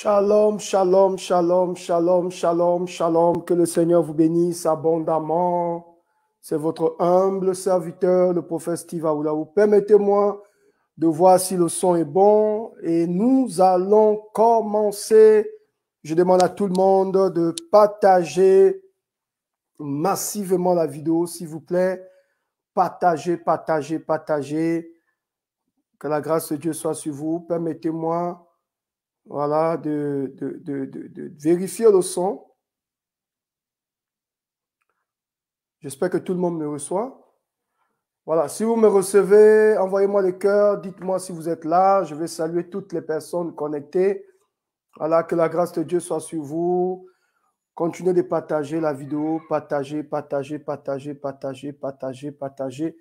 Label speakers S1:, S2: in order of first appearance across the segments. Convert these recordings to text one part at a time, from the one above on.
S1: Shalom, shalom, shalom, shalom, shalom, shalom. Que le Seigneur vous bénisse abondamment. C'est votre humble serviteur, le prophète Steve Aoulaou. Permettez-moi de voir si le son est bon et nous allons commencer. Je demande à tout le monde de partager massivement la vidéo, s'il vous plaît. Partagez, partagez, partagez. Que la grâce de Dieu soit sur vous. Permettez-moi, voilà, de vérifier le son. J'espère que tout le monde me reçoit. Voilà, si vous me recevez, envoyez-moi les cœurs, dites-moi si vous êtes là. Je vais saluer toutes les personnes connectées. Voilà, que la grâce de Dieu soit sur vous. Continuez de partager la vidéo, partagez, partagez, partagez, partagez, partagez, partagez.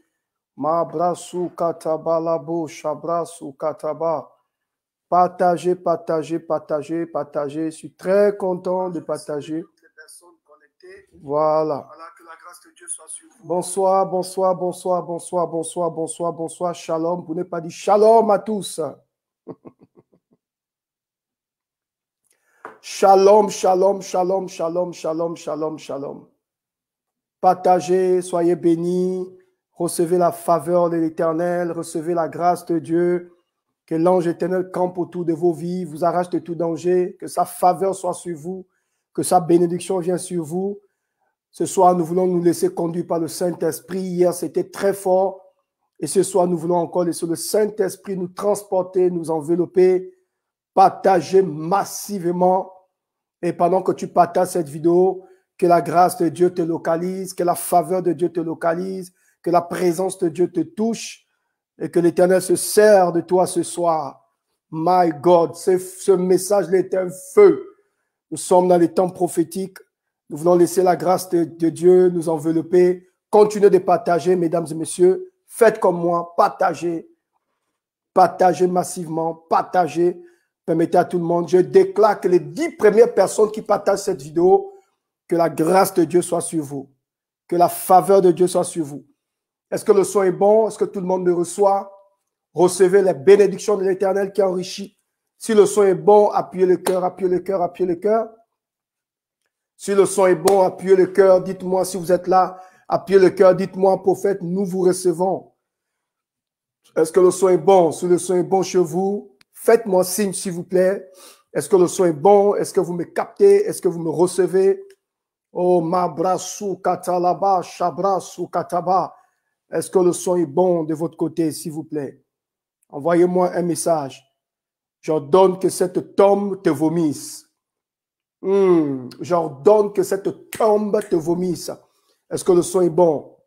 S1: Mabrasu kataba labo, shabrasu kataba. Partagez, partagez, partagez, partagez. Je suis très content de partager. Voilà. Bonsoir, bonsoir, bonsoir, bonsoir, bonsoir, bonsoir, bonsoir. Shalom. Vous n'avez pas dit shalom à tous. Shalom, shalom, shalom, shalom, shalom, shalom, shalom. Partagez, soyez bénis. Recevez la faveur de l'Éternel. Recevez la grâce de Dieu. Que l'ange éternel campe autour de vos vies, vous arrache de tout danger, que sa faveur soit sur vous, que sa bénédiction vienne sur vous. Ce soir, nous voulons nous laisser conduire par le Saint-Esprit. Hier, c'était très fort. Et ce soir, nous voulons encore laisser le Saint-Esprit nous transporter, nous envelopper, partager massivement. Et pendant que tu partages cette vidéo, que la grâce de Dieu te localise, que la faveur de Dieu te localise, que la présence de Dieu te touche. Et que l'Éternel se sert de toi ce soir. My God, ce message est un feu. Nous sommes dans les temps prophétiques. Nous voulons laisser la grâce de Dieu nous envelopper. Continuez de partager, mesdames et messieurs. Faites comme moi, partagez. Partagez massivement, partagez. Permettez à tout le monde. Je déclare que les 10 premières personnes qui partagent cette vidéo, que la grâce de Dieu soit sur vous. Que la faveur de Dieu soit sur vous. Est-ce que le son est bon? Est-ce que tout le monde me reçoit? Recevez les bénédictions de l'Éternel qui enrichit. Si le son est bon, appuyez le cœur, appuyez le cœur, appuyez le cœur. Si le son est bon, appuyez le cœur. Dites-moi si vous êtes là. Appuyez le cœur. Dites-moi, prophète, nous vous recevons. Est-ce que le son est bon? Si le son est bon chez vous, faites-moi signe, s'il vous plaît. Est-ce que le son est bon? Est-ce que vous me captez? Est-ce que vous me recevez? Oh, mabrasu katalaba, shabrasu kataba. Est-ce que le son est bon de votre côté, s'il vous plaît? Envoyez-moi un message. J'ordonne que cette tombe te vomisse. J'ordonne que cette tombe te vomisse. Est-ce que le son est bon?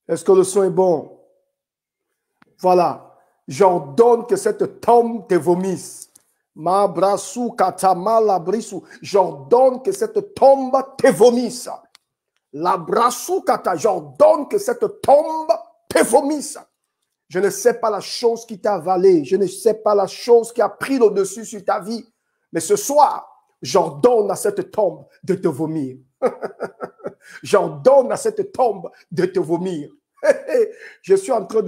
S1: Est-ce que le son est bon? Voilà. J'ordonne que cette tombe te vomisse. Mabrasu katamala brisu. J'ordonne que cette tombe te vomisse. La brasoukata, j'ordonne que cette tombe te vomisse. Je ne sais pas la chose qui t'a avalé. Je ne sais pas la chose qui a pris le dessus sur ta vie. Mais ce soir, j'ordonne à cette tombe de te vomir. J'ordonne à cette tombe de te vomir. Je suis en train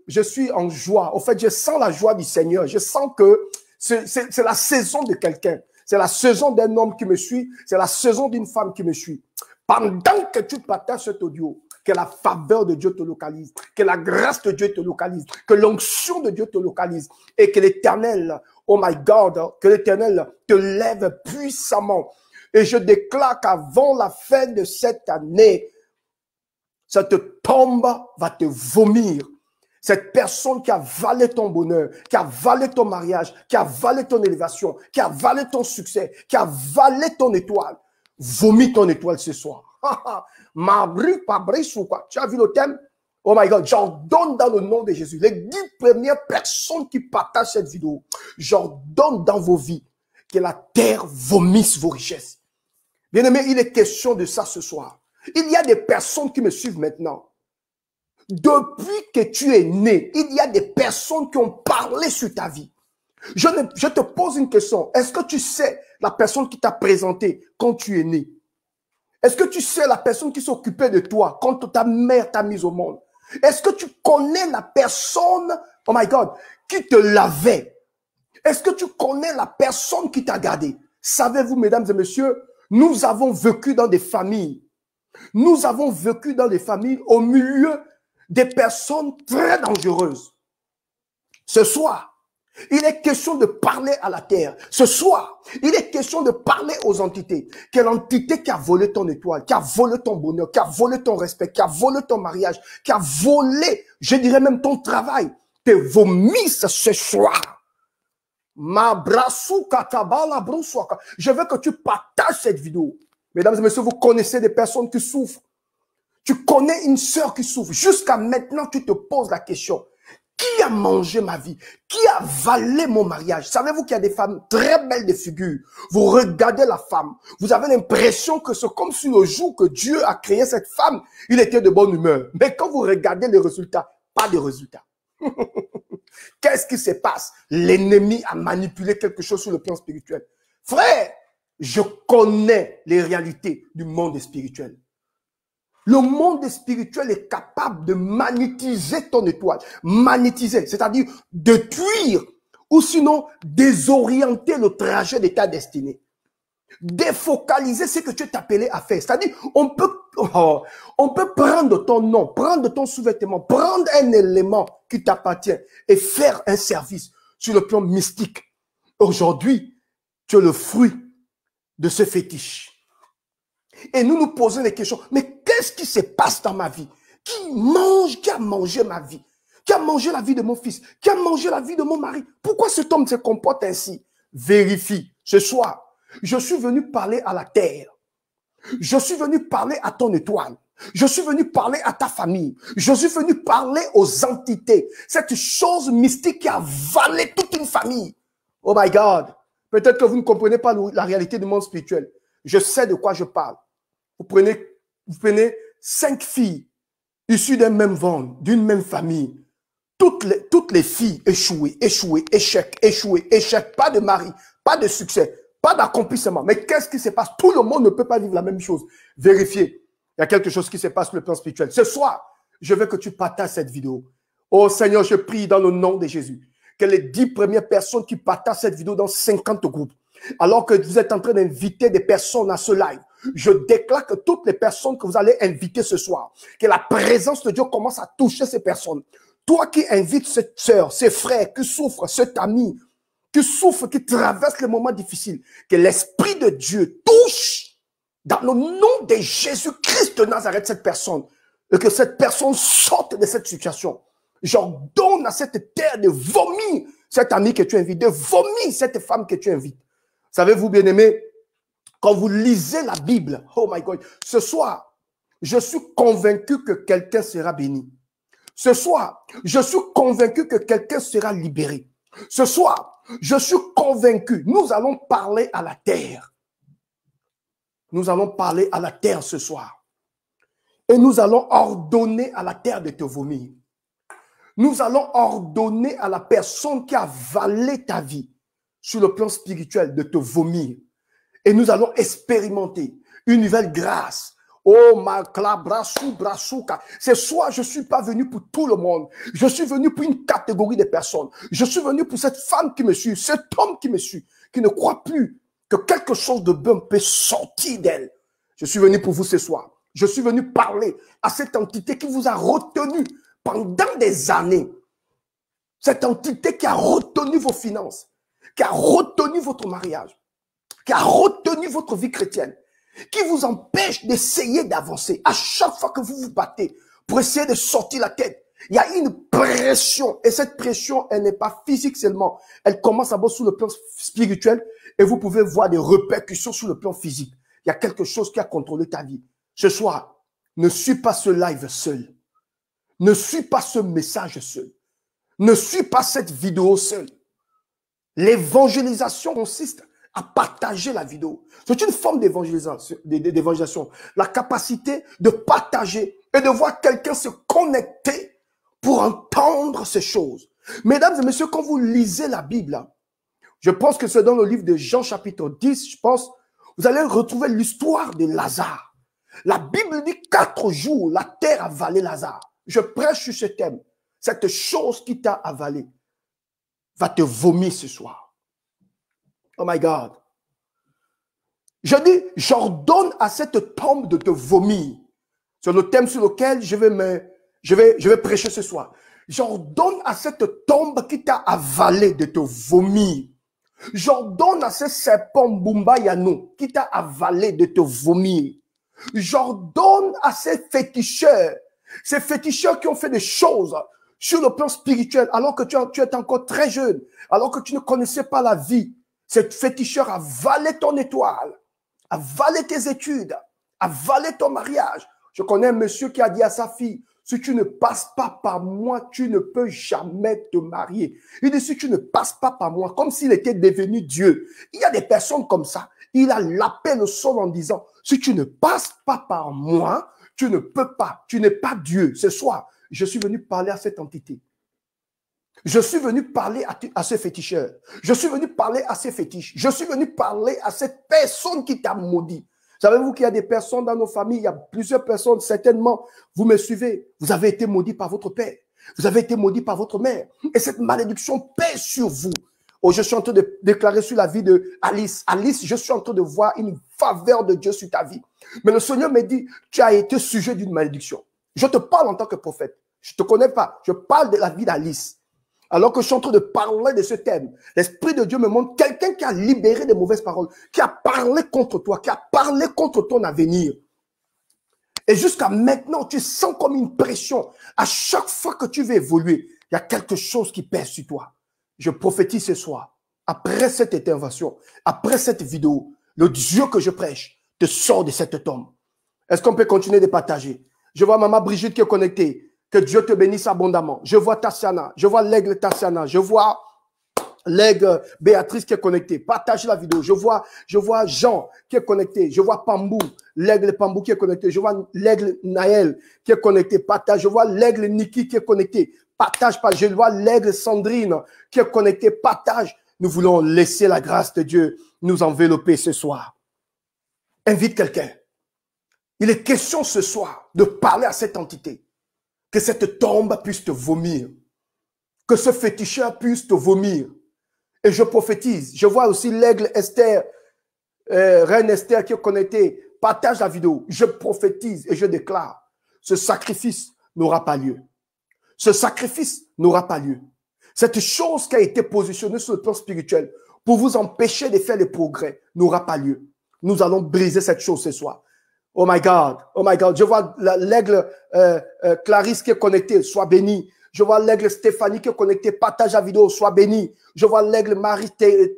S1: je suis en joie. Au fait, je sens la joie du Seigneur. Je sens que c'est la saison de quelqu'un. C'est la saison d'un homme qui me suit. C'est la saison d'une femme qui me suit. Pendant que tu partages cet audio, que la faveur de Dieu te localise, que la grâce de Dieu te localise, que l'onction de Dieu te localise et que l'Éternel, oh my God, que l'Éternel te lève puissamment. Et je déclare qu'avant la fin de cette année, cette tombe va te vomir. Cette personne qui a avalé ton bonheur, qui a avalé ton mariage, qui a avalé ton élévation, qui a avalé ton succès, qui a avalé ton étoile, vomis ton étoile ce soir. Tu as vu le thème? Oh my God, j'ordonne dans le nom de Jésus. Les 10 premières personnes qui partagent cette vidéo, j'ordonne dans vos vies que la terre vomisse vos richesses. Bien-aimé, il est question de ça ce soir. Il y a des personnes qui me suivent maintenant. Depuis que tu es né, il y a des personnes qui ont parlé sur ta vie. Je te pose une question. Est-ce que tu sais la personne qui t'a présenté quand tu es né? Est-ce que tu sais la personne qui s'occupait de toi quand ta mère t'a mis au monde? Est-ce que tu connais la personne, oh my God, qui te lavait? Est-ce que tu connais la personne qui t'a gardé? Savez-vous, mesdames et messieurs, nous avons vécu dans des familles. Nous avons vécu dans des familles au milieu des personnes très dangereuses. Ce soir, il est question de parler à la terre. Ce soir, il est question de parler aux entités. Quelle entité qui a volé ton étoile, qui a volé ton bonheur, qui a volé ton respect, qui a volé ton mariage, qui a volé, je dirais même ton travail, te vomisse ce soir. Je veux que tu partages cette vidéo. Mesdames et messieurs, vous connaissez des personnes qui souffrent. Tu connais une sœur qui souffre. Jusqu'à maintenant, tu te poses la question. Qui a mangé ma vie? Qui a avalé mon mariage? Savez-vous qu'il y a des femmes très belles de figure? Vous regardez la femme. Vous avez l'impression que c'est comme si le jour que Dieu a créé cette femme, il était de bonne humeur. Mais quand vous regardez les résultats, pas de résultats. Qu'est-ce qui se passe? L'ennemi a manipulé quelque chose sur le plan spirituel. Frère, je connais les réalités du monde spirituel. Le monde spirituel est capable de magnétiser ton étoile. Magnétiser, c'est-à-dire détruire ou sinon désorienter le trajet de ta destinée. Défocaliser ce que tu es appelé à faire. C'est-à-dire, on peut prendre ton nom, prendre ton sous-vêtement, prendre un élément qui t'appartient et faire un service sur le plan mystique. Aujourd'hui, tu es le fruit de ce fétiche. Et nous nous posons des questions. Mais qu'est-ce qui se passe dans ma vie? Qui a mangé ma vie? Qui a mangé la vie de mon fils? Qui a mangé la vie de mon mari? Pourquoi cet homme se comporte ainsi? Vérifie. Ce soir, je suis venu parler à la terre. Je suis venu parler à ton étoile. Je suis venu parler à ta famille. Je suis venu parler aux entités. Cette chose mystique qui a avalé toute une famille. Oh my God. Peut-être que vous ne comprenez pas la réalité du monde spirituel. Je sais de quoi je parle. Vous prenez 5 filles issues d'un même ventre, d'une même famille. Toutes les filles échouées, échec. Pas de mari, pas de succès, pas d'accomplissement. Mais qu'est-ce qui se passe? Tout le monde ne peut pas vivre la même chose. Vérifiez. Il y a quelque chose qui se passe sur le plan spirituel. Ce soir, je veux que tu partages cette vidéo. Oh Seigneur, je prie dans le nom de Jésus que les 10 premières personnes qui partagent cette vidéo dans 50 groupes, alors que vous êtes en train d'inviter des personnes à ce live, je déclare que toutes les personnes que vous allez inviter ce soir, que la présence de Dieu commence à toucher ces personnes. Toi qui invites cette sœur, ces frères qui souffrent, cet ami qui souffre, qui traverse les moments difficiles, que l'Esprit de Dieu touche dans le nom de Jésus-Christ de Nazareth cette personne et que cette personne sorte de cette situation. J'ordonne à cette terre de vomir cet ami que tu invites, de vomir cette femme que tu invites. Savez-vous, bien-aimés, quand vous lisez la Bible, oh my God, ce soir, je suis convaincu que quelqu'un sera béni. Ce soir, je suis convaincu que quelqu'un sera libéré. Ce soir, je suis convaincu, nous allons parler à la terre. Nous allons parler à la terre ce soir. Et nous allons ordonner à la terre de te vomir. Nous allons ordonner à la personne qui a avalé ta vie sur le plan spirituel de te vomir. Et nous allons expérimenter une nouvelle grâce. Oh, ma brasuka. Ce soir, je ne suis pas venu pour tout le monde. Je suis venu pour une catégorie de personnes. Je suis venu pour cette femme qui me suit, cet homme qui me suit, qui ne croit plus que quelque chose de bon peut sortir d'elle. Je suis venu pour vous ce soir. Je suis venu parler à cette entité qui vous a retenu pendant des années. Cette entité qui a retenu vos finances, qui a retenu votre mariage, qui a retenu votre vie chrétienne, qui vous empêche d'essayer d'avancer. À chaque fois que vous vous battez pour essayer de sortir la tête, il y a une pression. Et cette pression, elle n'est pas physique seulement. Elle commence d'abord sur le plan spirituel et vous pouvez voir des répercussions sur le plan physique. Il y a quelque chose qui a contrôlé ta vie. Ce soir, ne suis pas ce live seul. Ne suis pas ce message seul. Ne suis pas cette vidéo seule. L'évangélisation consiste à partager la vidéo. C'est une forme d'évangélisation. La capacité de partager et de voir quelqu'un se connecter pour entendre ces choses. Mesdames et messieurs, quand vous lisez la Bible, je pense que c'est dans le livre de Jean chapitre 10, je pense, vous allez retrouver l'histoire de Lazare. La Bible dit 4 jours, la terre a avalé Lazare. Je prêche sur ce thème. Cette chose qui t'a avalé va te vomir ce soir. Oh my God. Je dis, j'ordonne à cette tombe de te vomir. C'est le thème sur lequel je vais prêcher ce soir. J'ordonne à cette tombe qui t'a avalé de te vomir. J'ordonne à ce serpent Bumba Yano qui t'a avalé de te vomir. J'ordonne à ces féticheurs qui ont fait des choses sur le plan spirituel alors que tu es encore très jeune, alors que tu ne connaissais pas la vie. Ces féticheurs a avalé ton étoile, a avalé tes études, a avalé ton mariage. Je connais un monsieur qui a dit à sa fille, si tu ne passes pas par moi, tu ne peux jamais te marier. Il dit, si tu ne passes pas par moi, comme s'il était devenu Dieu. Il y a des personnes comme ça. Il a lapé le sol en disant, si tu ne passes pas par moi, tu ne peux pas. Tu n'es pas Dieu. Ce soir, je suis venu parler à cette entité. Je suis venu parler à ce féticheur. Je suis venu parler à ces fétiches. Je suis venu parler à cette personne qui t'a maudit. Savez-vous qu'il y a des personnes dans nos familles, il y a plusieurs personnes, certainement, vous me suivez, vous avez été maudit par votre père, vous avez été maudit par votre mère, et cette malédiction pèse sur vous. Oh, je suis en train de déclarer sur la vie de Alice. Alice, je suis en train de voir une faveur de Dieu sur ta vie. Mais le Seigneur me dit, tu as été sujet d'une malédiction. Je te parle en tant que prophète. Je ne te connais pas. Je parle de la vie d'Alice. Alors que je suis en train de parler de ce thème, l'Esprit de Dieu me montre quelqu'un qui a libéré des mauvaises paroles, qui a parlé contre toi, qui a parlé contre ton avenir. Et jusqu'à maintenant, tu sens comme une pression. À chaque fois que tu veux évoluer, il y a quelque chose qui pèse sur toi. Je prophétise ce soir, après cette intervention, après cette vidéo, le Dieu que je prêche te sort de cette tombe. Est-ce qu'on peut continuer de partager? Je vois Maman Brigitte qui est connectée. Que Dieu te bénisse abondamment. Je vois Tassiana, je vois l'aigle Tassiana, je vois l'aigle Béatrice qui est connectée. Partage la vidéo. Je vois Jean qui est connecté. Je vois Pambou, l'aigle Pambou qui est connecté. Je vois l'aigle Naël qui est connecté. Partage. Je vois l'aigle Niki qui est connecté. Partage. Je vois l'aigle Sandrine qui est connecté. Partage. Nous voulons laisser la grâce de Dieu nous envelopper ce soir. Invite quelqu'un. Il est question ce soir de parler à cette entité. Que cette tombe puisse te vomir. Que ce féticheur puisse te vomir. Et je prophétise. Je vois aussi l'aigle Esther, Reine Esther qui est connectée. Partage la vidéo. Je prophétise et je déclare. Ce sacrifice n'aura pas lieu. Ce sacrifice n'aura pas lieu. Cette chose qui a été positionnée sur le plan spirituel pour vous empêcher de faire les progrès n'aura pas lieu. Nous allons briser cette chose ce soir. Oh my God, oh my God. Je vois l'aigle Clarisse qui est connectée, sois béni. Je vois l'aigle Stéphanie qui est connectée, partage la vidéo, sois béni. Je vois l'aigle Marie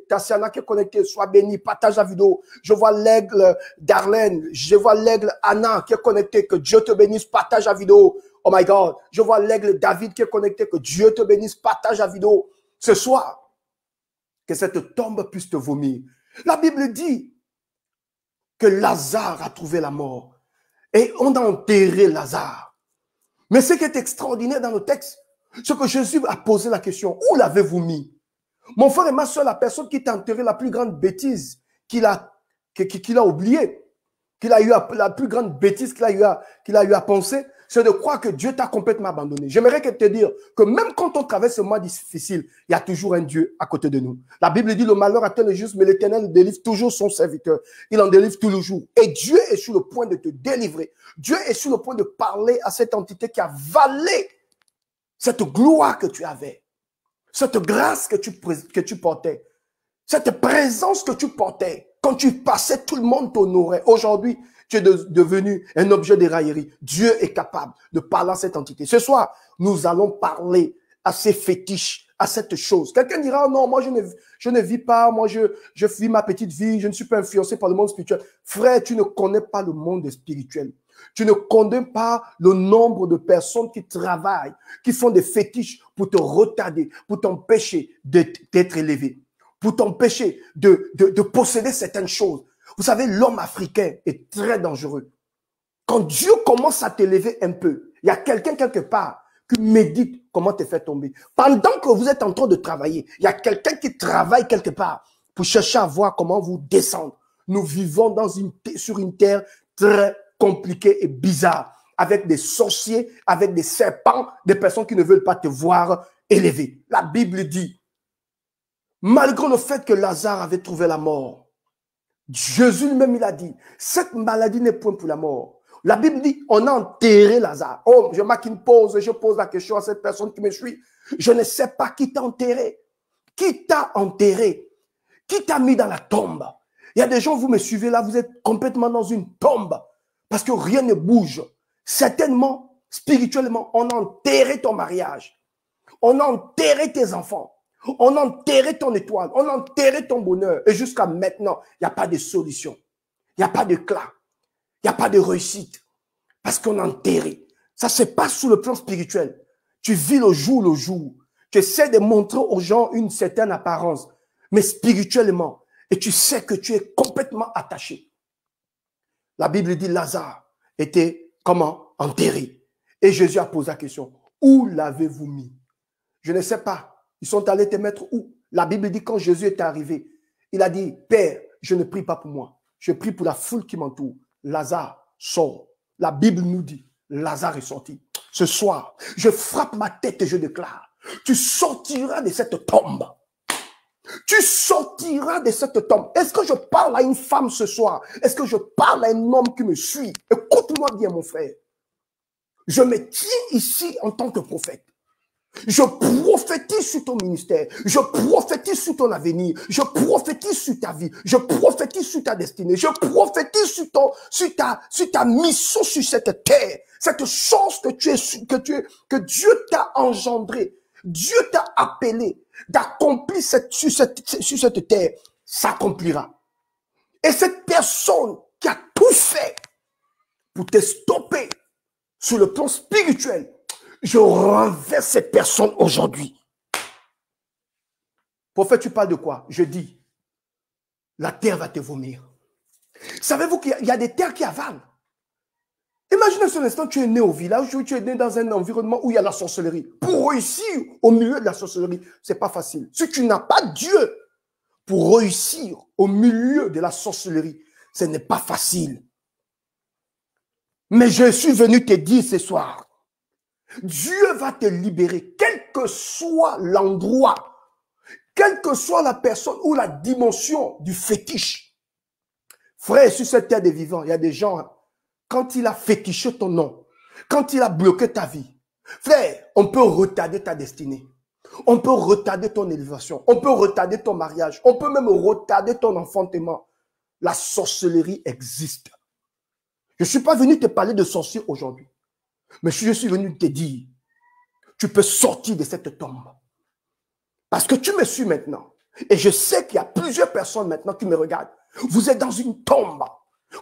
S1: Tassiana qui est connectée, sois béni, partage la vidéo. Je vois l'aigle Darlene, je vois l'aigle Anna qui est connectée, que Dieu te bénisse, partage la vidéo. Oh my God. Je vois l'aigle David qui est connecté, que Dieu te bénisse, partage la vidéo. Ce soir, que cette tombe puisse te vomir. La Bible dit que Lazare a trouvé la mort. Et on a enterré Lazare. Mais ce qui est extraordinaire dans le texte, c'est que Jésus a posé la question, où l'avez-vous mis? Mon frère et ma soeur, la personne qui t'a enterré, la plus grande bêtise qu'il a oubliée, la plus grande bêtise qu'il a eu à penser, c'est de croire que Dieu t'a complètement abandonné. J'aimerais te dire que même quand on traverse ce mois difficile, il y a toujours un Dieu à côté de nous. La Bible dit le malheur atteint le juste, mais l'Éternel délivre toujours son serviteur. Il en délivre tous les jours. Et Dieu est sur le point de te délivrer. Dieu est sur le point de parler à cette entité qui a avalé cette gloire que tu avais, cette grâce que tu portais, cette présence que tu portais. Quand tu passais, tout le monde t'honorait. Aujourd'hui, tu es devenu un objet de raillerie. Dieu est capable de parler à cette entité. Ce soir, nous allons parler à ces fétiches, à cette chose. Quelqu'un dira, non, moi je ne vis pas, moi je vis ma petite vie, je ne suis pas influencé par le monde spirituel. Frère, tu ne connais pas le monde spirituel. Tu ne connais pas le nombre de personnes qui travaillent, qui font des fétiches pour te retarder, pour t'empêcher d'être élevé, pour t'empêcher de posséder certaines choses. Vous savez, l'homme africain est très dangereux. Quand Dieu commence à t'élever un peu, il y a quelqu'un quelque part qui médite comment te faire tomber. Pendant que vous êtes en train de travailler, il y a quelqu'un qui travaille quelque part pour chercher à voir comment vous descendre. Nous vivons sur une terre très compliquée et bizarre. avec des sorciers, avec des serpents, des personnes qui ne veulent pas te voir élevé. La Bible dit, malgré le fait que Lazare avait trouvé la mort, Jésus lui-même, il a dit, cette maladie n'est point pour la mort. La Bible dit, on a enterré Lazare. Oh, je marque une pause, je pose la question à cette personne qui me suit. Je ne sais pas qui t'a enterré. Qui t'a enterré? Qui t'a mis dans la tombe? Il y a des gens, vous me suivez là, vous êtes complètement dans une tombe parce que rien ne bouge. Certainement, spirituellement, on a enterré ton mariage. On a enterré tes enfants. On a enterré ton étoile. On a enterré ton bonheur. Et jusqu'à maintenant, il n'y a pas de solution. Il n'y a pas d'éclat. Il n'y a pas de réussite. Parce qu'on a enterré. Ça se passe sur le plan spirituel. Tu vis le jour. Tu essaies de montrer aux gens une certaine apparence. Mais spirituellement, et tu sais que tu es complètement attaché. La Bible dit Lazare était comment? Enterré. Et Jésus a posé la question, où l'avez-vous mis? Je ne sais pas. Ils sont allés te mettre où? La Bible dit quand Jésus est arrivé, il a dit, Père, je ne prie pas pour moi. Je prie pour la foule qui m'entoure. Lazare sort. La Bible nous dit, Lazare est sorti. Ce soir, je frappe ma tête et je déclare, tu sortiras de cette tombe. Tu sortiras de cette tombe. Est-ce que je parle à une femme ce soir? Est-ce que je parle à un homme qui me suit? Écoute-moi bien, mon frère. Je me tiens ici en tant que prophète. Je prophétise sur ton ministère. Je prophétise sur ton avenir. Je prophétise sur ta vie. Je prophétise sur ta destinée. Je prophétise sur ta mission sur cette terre. Cette chance que Dieu t'a engendrée. Dieu t'a appelé d'accomplir sur cette terre, s'accomplira. Et cette personne qui a tout fait pour te stopper sur le plan spirituel, je renverse cette personne aujourd'hui. Prophète, tu parles de quoi? Je dis, la terre va te vomir. Savez-vous qu'il y a des terres qui avalent? Imaginez ce instant, tu es né au village, tu es né dans un environnement où il y a la sorcellerie. Pour réussir au milieu de la sorcellerie, ce n'est pas facile. Si tu n'as pas Dieu pour réussir au milieu de la sorcellerie, ce n'est pas facile. Mais je suis venu te dire ce soir, Dieu va te libérer, quel que soit l'endroit, quelle que soit la personne ou la dimension du fétiche. Frère, sur cette terre des vivants, il y a des gens, quand il a fétiché ton nom, quand il a bloqué ta vie, frère, on peut retarder ta destinée. On peut retarder ton élévation. On peut retarder ton mariage. On peut même retarder ton enfantement. La sorcellerie existe. Je ne suis pas venu te parler de sorcier aujourd'hui. Mais je suis venu te dire, tu peux sortir de cette tombe. Parce que tu me suis maintenant. Et je sais qu'il y a plusieurs personnes maintenant qui me regardent. Vous êtes dans une tombe.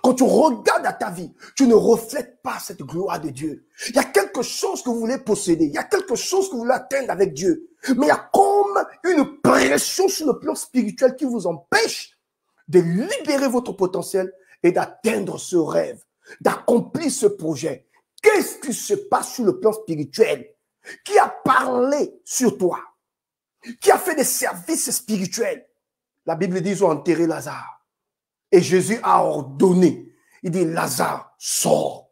S1: Quand tu regardes à ta vie, tu ne reflètes pas cette gloire de Dieu. Il y a quelque chose que vous voulez posséder. Il y a quelque chose que vous voulez atteindre avec Dieu. Mais il y a comme une pression sur le plan spirituel qui vous empêche de libérer votre potentiel et d'atteindre ce rêve, d'accomplir ce projet. Qu'est-ce qui se passe sur le plan spirituel? Qui a parlé sur toi? Qui a fait des services spirituels? La Bible dit qu'ils ont enterré Lazare. Et Jésus a ordonné. Il dit, Lazare, sors.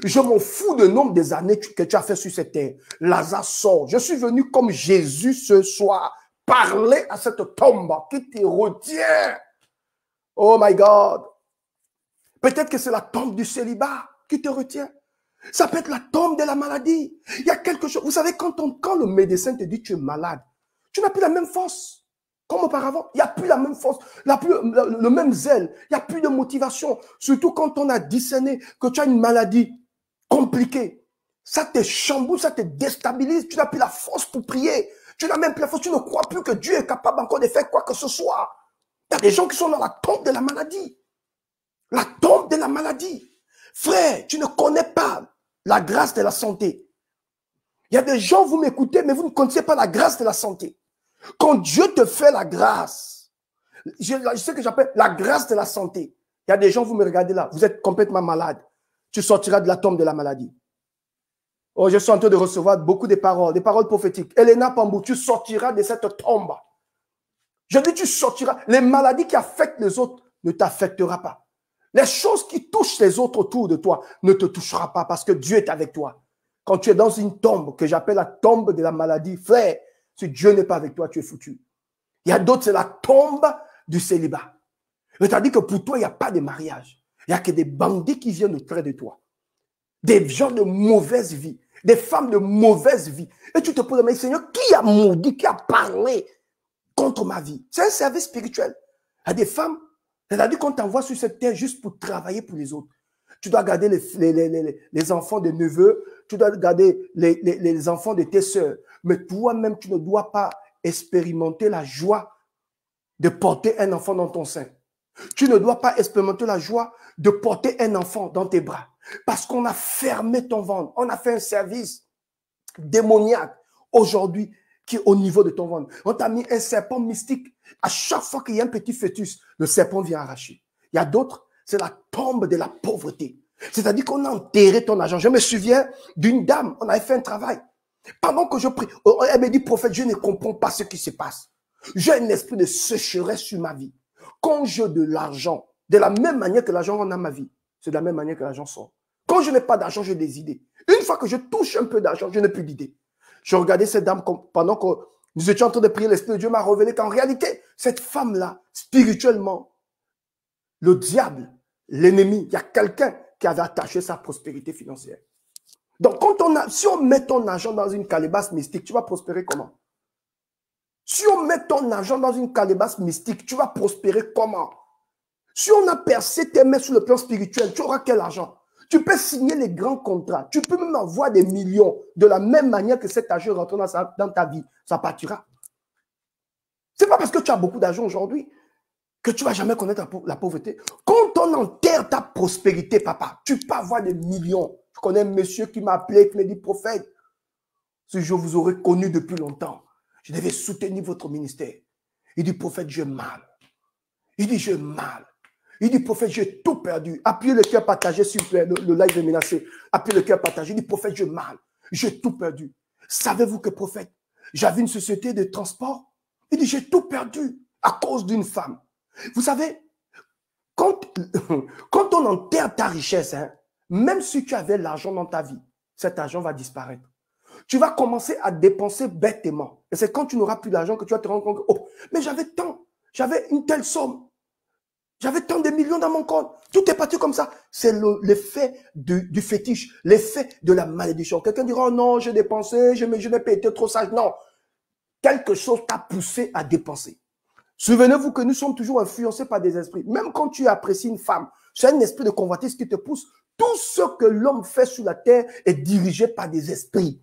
S1: Je m'en fous du nombre des années que tu as fait sur cette terre. Lazare, sors. Je suis venu comme Jésus ce soir, parler à cette tombe qui te retient. Oh my God. Peut-être que c'est la tombe du célibat qui te retient. Ça peut être la tombe de la maladie. Il y a quelque chose. Vous savez, quand le médecin te dit que tu es malade, tu n'as plus la même force. Comme auparavant, il n'y a plus la même force, le même zèle, il n'y a plus de motivation. Surtout quand on a discerné que tu as une maladie compliquée. Ça te chamboule, ça te déstabilise. Tu n'as plus la force pour prier. Tu n'as même plus la force. Tu ne crois plus que Dieu est capable encore de faire quoi que ce soit. Il y a des gens qui sont dans la tombe de la maladie. La tombe de la maladie. Frère, tu ne connais pas la grâce de la santé. Il y a des gens, vous m'écoutez, mais vous ne connaissez pas la grâce de la santé. Quand Dieu te fait la grâce, je sais que j'appelle la grâce de la santé. Il y a des gens, vous me regardez là, vous êtes complètement malade. Tu sortiras de la tombe de la maladie. Oh, je suis en train de recevoir beaucoup de paroles, des paroles prophétiques. Elena Pambou, tu sortiras de cette tombe. Je dis, tu sortiras. Les maladies qui affectent les autres ne t'affecteront pas. Les choses qui touchent les autres autour de toi ne te touchera pas parce que Dieu est avec toi. Quand tu es dans une tombe que j'appelle la tombe de la maladie, frère, si Dieu n'est pas avec toi, tu es foutu. Il y a d'autres, c'est la tombe du célibat. C'est-à-dire que pour toi, il n'y a pas de mariage. Il n'y a que des bandits qui viennent près de toi. Des gens de mauvaise vie. Des femmes de mauvaise vie. Et tu te poses, mais Seigneur, qui a maudit, qui a parlé contre ma vie? C'est un service spirituel. Il y a des femmes, c'est-à-dire qu'on t'envoie sur cette terre juste pour travailler pour les autres. Tu dois garder les enfants de neveux, tu dois garder les enfants de tes sœurs. Mais toi-même, tu ne dois pas expérimenter la joie de porter un enfant dans ton sein. Tu ne dois pas expérimenter la joie de porter un enfant dans tes bras. Parce qu'on a fermé ton ventre. On a fait un service démoniaque aujourd'hui qui est au niveau de ton ventre. On t'a mis un serpent mystique. À chaque fois qu'il y a un petit fœtus, le serpent vient arracher. Il y a d'autres, c'est la tombe de la pauvreté. C'est-à-dire qu'on a enterré ton argent. Je me souviens d'une dame, on avait fait un travail. Pendant que je prie, elle me dit, prophète, je ne comprends pas ce qui se passe. J'ai un esprit de sécheresse sur ma vie. Quand j'ai de l'argent, de la même manière que l'argent rentre dans ma vie, c'est de la même manière que l'argent sort. Quand je n'ai pas d'argent, j'ai des idées. Une fois que je touche un peu d'argent, je n'ai plus d'idées. Je regardais cette dame pendant que nous étions en train de prier, l'Esprit de Dieu m'a révélé qu'en réalité, cette femme-là, spirituellement, le diable, l'ennemi, il y a quelqu'un qui avait attaché sa prospérité financière. Donc, si on met ton argent dans une calebasse mystique, tu vas prospérer comment? Si on met ton argent dans une calebasse mystique, tu vas prospérer comment? Si on a percé tes mains sur le plan spirituel, tu auras quel argent? Tu peux signer les grands contrats. Tu peux même avoir des millions. De la même manière que cet argent rentre dans ta vie, ça partira. Ce n'est pas parce que tu as beaucoup d'argent aujourd'hui que tu ne vas jamais connaître la pauvreté. Quand on enterre ta prospérité, papa, tu peux avoir des millions. Je connais un monsieur qui m'a appelé, qui m'a dit, prophète, si je vous aurais connu depuis longtemps, je devais soutenir votre ministère. Il dit, prophète, j'ai mal. Il dit, j'ai mal. Il dit, prophète, j'ai tout perdu. Appuyez le cœur partagé, s'il vous plaît, le live est menacé. Appuyez le cœur partagé. Il dit, prophète, j'ai mal. J'ai tout perdu. Savez-vous que, prophète, j'avais une société de transport. Il dit, j'ai tout perdu à cause d'une femme. Vous savez, quand on enterre ta richesse, hein, même si tu avais l'argent dans ta vie, cet argent va disparaître. Tu vas commencer à dépenser bêtement. Et c'est quand tu n'auras plus d'argent que tu vas te rendre compte que, oh, mais j'avais tant, j'avais une telle somme. J'avais tant de millions dans mon compte. Tout est parti comme ça. C'est l'effet du fétiche, l'effet de la malédiction. Quelqu'un dira, oh non, j'ai dépensé, je n'ai pas été trop sage. Non. Quelque chose t'a poussé à dépenser. Souvenez-vous que nous sommes toujours influencés par des esprits. Même quand tu apprécies une femme, c'est un esprit de convoitise qui te pousse. Tout ce que l'homme fait sur la terre est dirigé par des esprits.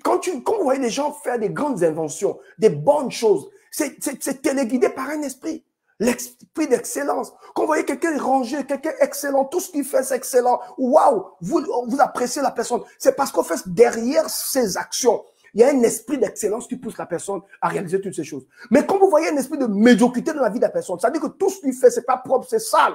S1: Quand vous voyez les gens faire des grandes inventions, des bonnes choses, c'est téléguidé par un esprit. L'esprit d'excellence. Quand vous voyez quelqu'un rangé, quelqu'un excellent, tout ce qu'il fait, c'est excellent. Waouh, vous appréciez la personne. C'est parce qu'en fait, derrière ces actions, il y a un esprit d'excellence qui pousse la personne à réaliser toutes ces choses. Mais quand vous voyez un esprit de médiocrité dans la vie de la personne, ça veut dire que tout ce qu'il fait, c'est pas propre, c'est sale.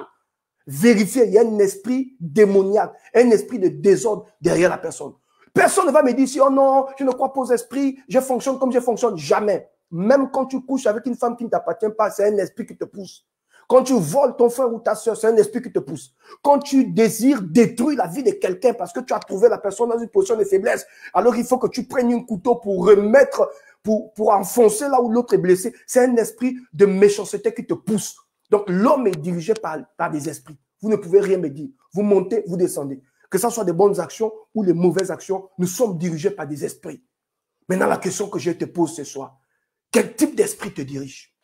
S1: Vérifiez, il y a un esprit démoniaque, un esprit de désordre derrière la personne. Personne ne va me dire, si, oh non, je ne crois pas aux esprits, je fonctionne comme je fonctionne. Jamais. Même quand tu couches avec une femme qui ne t'appartient pas, c'est un esprit qui te pousse. Quand tu voles ton frère ou ta soeur, c'est un esprit qui te pousse. Quand tu désires détruire la vie de quelqu'un parce que tu as trouvé la personne dans une position de faiblesse, alors il faut que tu prennes un couteau pour remettre, pour enfoncer là où l'autre est blessé. C'est un esprit de méchanceté qui te pousse. Donc l'homme est dirigé par des esprits. Vous ne pouvez rien me dire. Vous montez, vous descendez. Que ce soit des bonnes actions ou les mauvaises actions, nous sommes dirigés par des esprits. Maintenant, la question que je te pose ce soir, quel type d'esprit te dirige?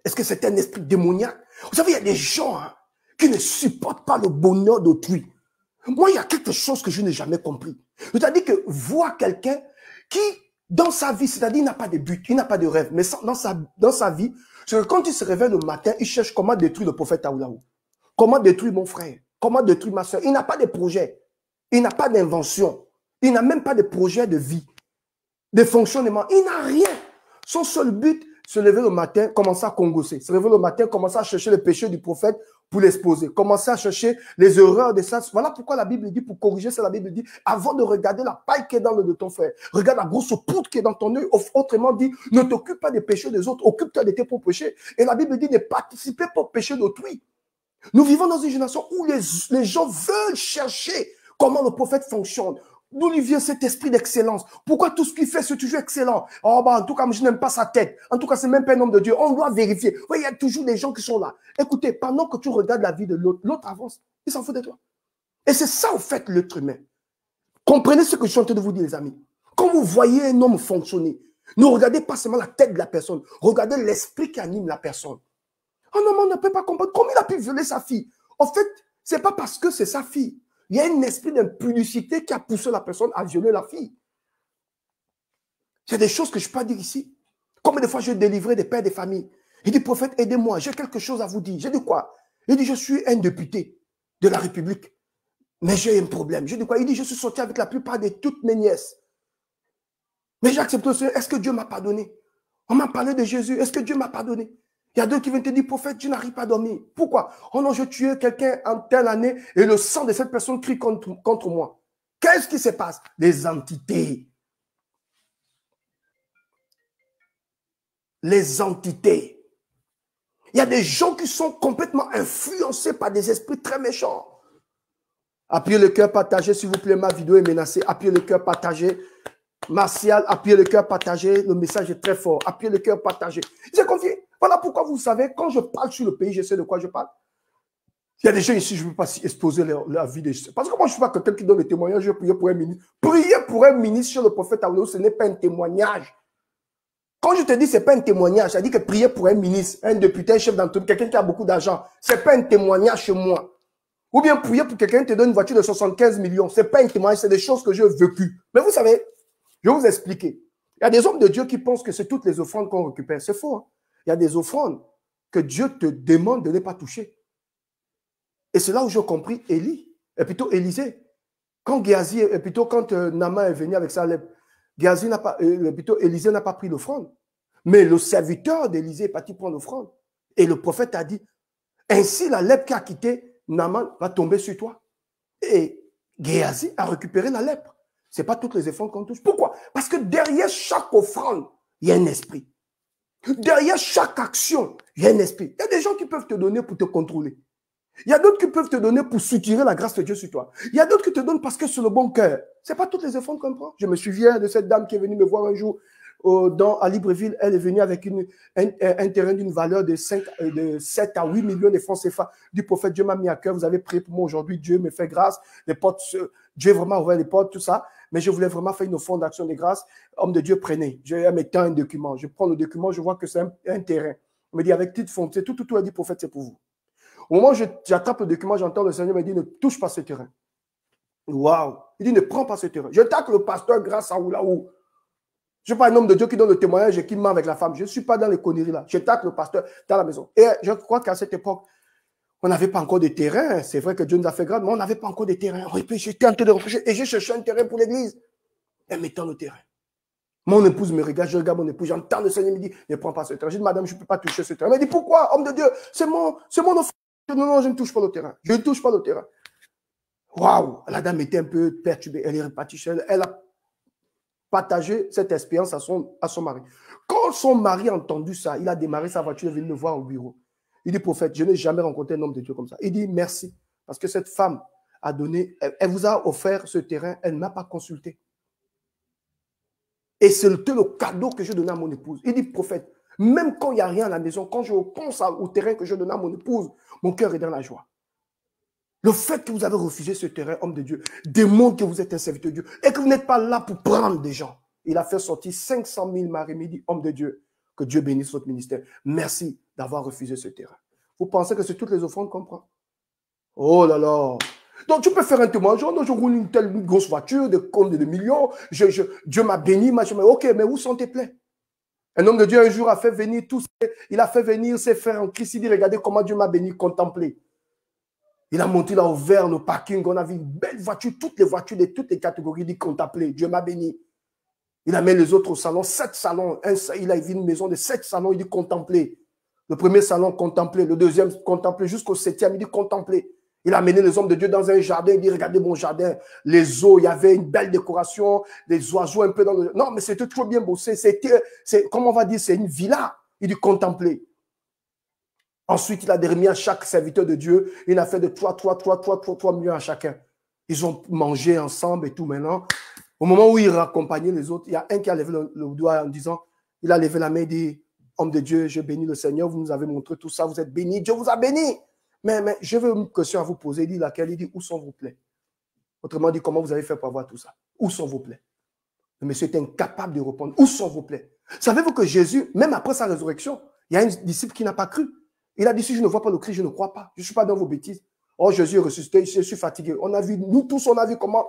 S1: Est-ce que c'est un esprit démoniaque? Vous savez, il y a des gens qui ne supportent pas le bonheur d'autrui. Moi, il y a quelque chose que je n'ai jamais compris. C'est-à-dire que voir quelqu'un qui, dans sa vie, c'est-à-dire il n'a pas de but, il n'a pas de rêve, mais dans sa vie, c'est que quand il se réveille le matin, il cherche comment détruire le prophète Aoulaou. Comment détruire mon frère? Comment détruire ma soeur? Il n'a pas de projet. Il n'a pas d'invention. Il n'a même pas de projet de vie, de fonctionnement. Il n'a rien. Son seul but, se lever le matin, commencer à congosser. Se lever le matin, commencer à chercher les péchés du prophète pour l'exposer. Commencer à chercher les erreurs de ça. Voilà pourquoi la Bible dit, pour corriger ça, la Bible dit, avant de regarder la paille qui est dans l'œil de ton frère, regarde la grosse poudre qui est dans ton œil. Autrement dit, ne t'occupe pas des péchés des autres, occupe-toi de tes propres péchés. Et la Bible dit, ne participez pas aux péchés d'autrui. Nous vivons dans une génération où les gens veulent chercher comment le prophète fonctionne. D'où lui vient cet esprit d'excellence? Pourquoi tout ce qu'il fait, c'est toujours excellent? Oh, bah, en tout cas, je n'aime pas sa tête. En tout cas, c'est même pas un homme de Dieu. On doit vérifier. Oui, il y a toujours des gens qui sont là. Écoutez, pendant que tu regardes la vie de l'autre, l'autre avance. Il s'en fout de toi. Et c'est ça, au fait, l'être humain. Comprenez ce que je suis en train de vous dire, les amis. Quand vous voyez un homme fonctionner, ne regardez pas seulement la tête de la personne. Regardez l'esprit qui anime la personne. Un homme, on ne peut pas comprendre comment il a pu violer sa fille. En fait, ce n'est pas parce que c'est sa fille. Il y a un esprit d'impudicité qui a poussé la personne à violer la fille. C'est des choses que je ne peux pas dire ici. Combien de fois j'ai délivré des pères de famille? Il dit, prophète, aidez-moi, j'ai quelque chose à vous dire. J'ai dit quoi? Il dit, je suis un député de la République, mais j'ai un problème. J'ai dit quoi? Il dit, je suis sorti avec la plupart de toutes mes nièces. Mais j'ai accepté le Seigneur. Est-ce que Dieu m'a pardonné? On m'a parlé de Jésus. Est-ce que Dieu m'a pardonné? Il y a d'autres qui viennent te dire, prophète, je n'arrive pas à dormir. Pourquoi? Oh non, je tuais quelqu'un en telle année et le sang de cette personne crie contre moi. Qu'est-ce qui se passe? Les entités. Les entités. Il y a des gens qui sont complètement influencés par des esprits très méchants. Appuyez le cœur, partagez, s'il vous plaît, ma vidéo est menacée. Appuyez le cœur, partagez. Martial, appuyez le cœur, partagez. Le message est très fort. Appuyez le cœur, partagez. J'ai confié. Voilà pourquoi vous savez, quand je parle sur le pays, je sais de quoi je parle. Il y a des gens ici, je ne veux pas exposer la vie des gens. Parce que moi, je ne suis pas quelqu'un qui donne des témoignages. Je vais prier pour un ministre. Prier pour un ministre sur le prophète Aouléo, ce n'est pas un témoignage. Quand je te dis ce n'est pas un témoignage, ça dit que prier pour un ministre, un député, un chef d'entreprise, quelqu'un qui a beaucoup d'argent, ce n'est pas un témoignage chez moi. Ou bien prier pour quelqu'un qui te donne une voiture de 75 millions. Ce n'est pas un témoignage, c'est des choses que j'ai vécues. Mais vous savez, je vais vous expliquer. Il y a des hommes de Dieu qui pensent que c'est toutes les offrandes qu'on récupère. C'est faux. Hein? Il y a des offrandes que Dieu te demande de ne pas toucher. Et c'est là où j'ai compris Élie, et plutôt Élisée. Quand Géasi, et plutôt quand Naaman est venu avec sa lèpre, Géasi n'a pas, plutôt Élisée n'a pas pris l'offrande. Mais le serviteur d'Élisée est parti prendre l'offrande. Et le prophète a dit, ainsi la lèpre qui a quitté Naaman va tomber sur toi. Et Géasi a récupéré la lèpre. Ce n'est pas toutes les offrandes qu'on touche. Pourquoi? Parce que derrière chaque offrande, il y a un esprit. Derrière chaque action, il y a un esprit. Il y a des gens qui peuvent te donner pour te contrôler. Il y a d'autres qui peuvent te donner pour soutirer la grâce de Dieu sur toi. Il y a d'autres qui te donnent parce que c'est le bon cœur. Ce n'est pas toutes les offrandes qu'on prend. Je me souviens de cette dame qui est venue me voir un jour à Libreville. Elle est venue avec un terrain d'une valeur de 7 à 8 millions de francs CFA. Du prophète, Dieu m'a mis à cœur. Vous avez prié pour moi aujourd'hui. Dieu me fait grâce. Les portes, Dieu vraiment ouvert les portes, tout ça. Mais je voulais vraiment faire une offrande d'action de grâce. Homme de Dieu, prenez. Je mettais un document. Je prends le document, je vois que c'est un terrain. On me dit avec titre foncier, tout a dit prophète, c'est pour vous. Au moment où j'attrape le document, j'entends le Seigneur me dire, ne touche pas ce terrain. Waouh! Il dit, ne prends pas ce terrain. Je tacle le pasteur grâce à Oulaou. Je ne suis pas un homme de Dieu qui donne le témoignage et qui ment avec la femme. Je ne suis pas dans les conneries là. Je tacle le pasteur dans la maison. Et je crois qu'à cette époque, on n'avait pas encore de terrain. C'est vrai que Dieu nous a fait grâce, mais on n'avait pas encore de terrain. J'étais en train de réfléchir et j'ai cherché un terrain pour l'église. Et mettant le terrain. Mon épouse me regarde, je regarde mon épouse, j'entends le Seigneur me dit, ne prends pas ce terrain. Je dis, madame, je ne peux pas toucher ce terrain. Elle me dit, pourquoi, homme de Dieu? C'est mon offre. Non, je ne touche pas le terrain. Je ne touche pas le terrain. Waouh! La dame était un peu perturbée. Elle est repartie chez elle. Elle a partagé cette expérience à son mari. Quand son mari a entendu ça, il a démarré sa voiture et est venu me voir au bureau. Il dit, prophète, je n'ai jamais rencontré un homme de Dieu comme ça. Il dit, merci. Parce que cette femme a donné, elle vous a offert ce terrain, elle ne m'a pas consulté. Et c'était le cadeau que je donnais à mon épouse. Il dit, prophète, même quand il n'y a rien à la maison, quand je pense au terrain que je donnais à mon épouse, mon cœur est dans la joie. Le fait que vous avez refusé ce terrain, homme de Dieu, démontre que vous êtes un serviteur de Dieu et que vous n'êtes pas là pour prendre des gens. Il a fait sortir 500 000 maris. Il dit, homme de Dieu, que Dieu bénisse votre ministère. Merci d'avoir refusé ce terrain. Vous pensez que c'est toutes les offrandes qu'on prend? Oh là là! Donc, tu peux faire un témoignage. Je roule une telle grosse voiture, de combien de millions. Dieu m'a béni. Ok, mais où sont tes plaies? Un homme de Dieu, un jour, a fait venir il a fait venir ses frères en Christ. Il dit, regardez comment Dieu m'a béni, contemplez. Il a monté là au vert, le parking. On a vu une belle voiture, toutes les voitures de toutes les catégories. Il dit, contemplez. Dieu m'a béni. Il a mis les autres au salon, 7 salons. Il a vu une maison de 7 salons. Il dit, contemplez. Le premier salon, contemplez. Le deuxième, contemplez. Jusqu'au 7e, il dit, contemplez. Il a amené les hommes de Dieu dans un jardin. Il dit, regardez mon jardin. Les eaux, il y avait une belle décoration. Les oiseaux un peu dans le... Non, mais c'était trop bien bossé. Comment on va dire, c'est une villa. Il dit, contemplez. Ensuite, il a remis à chaque serviteur de Dieu une affaire de 3 millions à chacun. Ils ont mangé ensemble et tout maintenant. Au moment où il raccompagnait les autres, il y a un qui a levé le doigt en disant, il a levé la main et dit, homme de Dieu, je bénis le Seigneur, vous nous avez montré tout ça, vous êtes bénis, Dieu vous a bénis. Mais je veux une question à vous poser. Il dit laquelle? Il dit, où sont vos plaies? Autrement dit, comment vous avez fait pour avoir tout ça? Où sont vos plaies? Le monsieur était incapable de répondre. Où sont vos plaies? Savez-vous que Jésus, même après sa résurrection, il y a un disciple qui n'a pas cru. Il a dit, si je ne vois pas le Christ, je ne crois pas. Je ne suis pas dans vos bêtises. Oh, Jésus est ressuscité, je suis fatigué. On a vu, nous tous, on a vu comment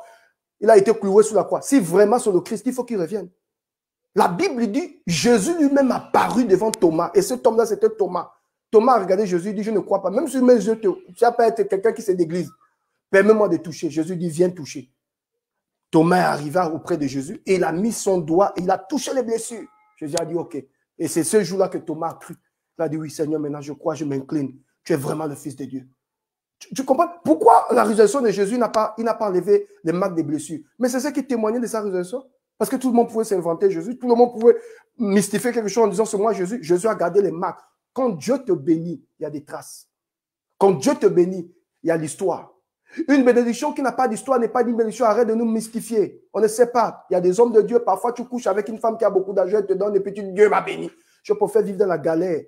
S1: il a été cloué sous la croix. Si vraiment c'est le Christ, il faut qu'il revienne. La Bible dit, Jésus lui-même a paru devant Thomas. Et cet homme-là, c'était Thomas. Thomas a regardé Jésus, il dit, je ne crois pas. Même si mes yeux, tu n'as pas été quelqu'un qui s'est d'église. Permets-moi de toucher. Jésus dit, viens toucher. Thomas est arrivé auprès de Jésus et il a mis son doigt et il a touché les blessures. Jésus a dit, ok. Et c'est ce jour-là que Thomas a cru. Il a dit, oui, Seigneur, maintenant je crois, je m'incline. Tu es vraiment le Fils de Dieu. Tu comprends? Pourquoi la résurrection de Jésus n'a pas enlevé les marques des blessures? Mais c'est ce qui témoignait de sa résurrection. Parce que tout le monde pouvait s'inventer Jésus. Tout le monde pouvait mystifier quelque chose en disant, c'est moi Jésus. Jésus a gardé les marques. Quand Dieu te bénit, il y a des traces. Quand Dieu te bénit, il y a l'histoire. Une bénédiction qui n'a pas d'histoire n'est pas une bénédiction. Arrête de nous mystifier. On ne sait pas. Il y a des hommes de Dieu. Parfois, tu couches avec une femme qui a beaucoup d'argent, elle te donne des petits. Dieu m'a béni. Je préfère vivre dans la galère,